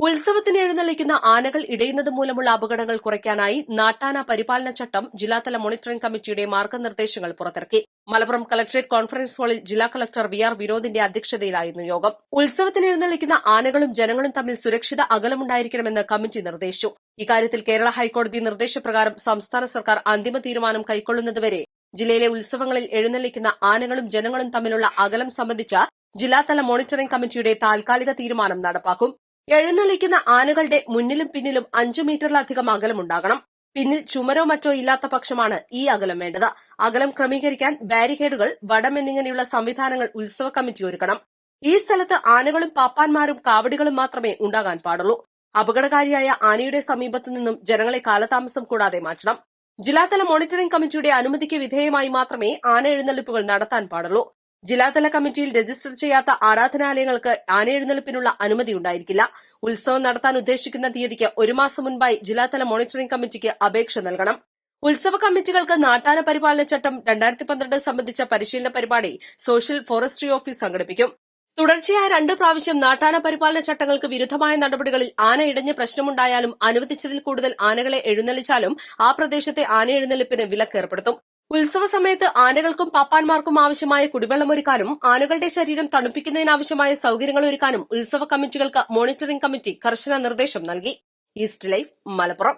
ഉത്സവത്തിന് എഴുന്നള്ളിക്കുന്ന ആനകൾ ഇടയുന്നത് മൂലമുള്ള അപകടങ്ങൾ കുറയ്ക്കാനായി നാട്ടാന പരിപാലന ചട്ടം ജില്ലാതല മോണിറ്ററിംഗ് കമ്മിറ്റിയുടെ മാർഗനിർദ്ദേശങ്ങൾ പുറത്തിറക്കി. മലപ്പുറം കളക്ടറേറ്റ് കോൺഫറൻസ് ഹാളിൽ ജില്ലാ കളക്ടർ വി.ആർ. വിനോദിന്റെ അധ്യക്ഷതയിലായിരുന്നു യോഗം. ഉത്സവത്തിന് എഴുന്നള്ളിക്കുന്ന ആനകളും ജനങ്ങളും തമ്മിൽ സുരക്ഷിത അകലമുണ്ടായിരിക്കണമെന്ന് കമ്മിറ്റി നിർദ്ദേശിച്ചു. ഇക്കാര്യത്തിൽ കേരള ഹൈക്കോടതി നിർദ്ദേശപ്രകാരം സംസ്ഥാന സർക്കാർ അന്തിമ തീരുമാനം കൈക്കൊള്ളുന്നതുവരെ ജില്ലയിലെ ഉത്സവങ്ങളിൽ എഴുന്നള്ളിക്കുന്ന ആനകളും ജനങ്ങളും തമ്മിലുള്ള അകലം സംബന്ധിച്ച ജില്ലാതല മോണിറ്ററിംഗ് കമ്മിറ്റിയുടെ താൽക്കാലിക തീരുമാനം നടപ്പാക്കും. എഴുന്നള്ളിക്കുന്ന ആനകളുടെ മുന്നിലും പിന്നിലും 5 മീറ്ററിലധികം അകലമുണ്ടാകണം. പിന്നിൽ ചുമരോ മറ്റോ ഇല്ലാത്ത പക്ഷമാണ് ഈ അകലം വേണ്ടത്. അകലം ക്രമീകരിക്കാൻ ബാരിക്കേഡുകൾ, വടം എന്നിങ്ങനെയുള്ള സംവിധാനങ്ങൾ ഉത്സവ കമ്മിറ്റി ഒരുക്കണം. ഈ സ്ഥലത്ത് ആനകളും പാപ്പാന്മാരും കാവടികളും മാത്രമേ ഉണ്ടാകാൻ പാടുള്ളൂ. അപകടകാരിയായ ആനയുടെ സമീപത്തു നിന്നും ജനങ്ങളെ കാലതാമസം കൂടാതെ മാറ്റണം. ജില്ലാതല മോണിറ്ററിംഗ് കമ്മിറ്റിയുടെ അനുമതിക്ക് വിധേയമായി മാത്രമേ ആന എഴുന്നള്ളിപ്പുകൾ നടത്താൻ പാടുള്ളൂ. ജില്ലാതല കമ്മിറ്റിയിൽ രജിസ്റ്റർ ചെയ്യാത്ത ആരാധനാലയങ്ങൾക്ക് ആന എഴുന്നള്ളിപ്പിനുള്ള അനുമതി ഉണ്ടായിരിക്കില്ല. ഉത്സവം നടത്താൻ ഉദ്ദേശിക്കുന്ന തീയതിക്ക് 1 മാസം മുൻപായി ജില്ലാതല മോണിറ്ററിംഗ് കമ്മിറ്റിക്ക് അപേക്ഷ നൽകണം. ഉത്സവ കമ്മിറ്റികൾക്ക് നാട്ടാന പരിപാലന ചട്ടം 2012 സംബന്ധിച്ച പരിശീലന പരിപാടി സോഷ്യൽ ഫോറസ്ട്രി ഓഫീസ് സംഘടിപ്പിക്കും. തുടർച്ചയായ 2 പ്രാവശ്യം നാട്ടാന പരിപാലന ചട്ടങ്ങൾക്ക് വിരുദ്ധമായ നടപടികളിൽ ആന ഇടഞ്ഞ് പ്രശ്നമുണ്ടായാലും അനുവദിച്ചതിൽ കൂടുതൽ ആനകളെ എഴുന്നള്ളിച്ചാലും ആ പ്രദേശത്തെ ആന എഴുന്നള്ളിപ്പിന് വിലക്കേർപ്പെടുത്തും. ഉത്സവ സമയത്ത് ആനകൾക്കും പാപ്പാന്മാർക്കും ആവശ്യമായ കുടിവെള്ളമൊരുക്കാനും ആനകളുടെ ശരീരം തണുപ്പിക്കുന്നതിനാവശ്യമായ സൌകര്യങ്ങൾ ഒരുക്കാനും ഉത്സവ കമ്മിറ്റികൾക്ക് മോണിറ്ററിംഗ് കമ്മിറ്റി കർശന നിർദ്ദേശം നൽകി. East live, Malappuram.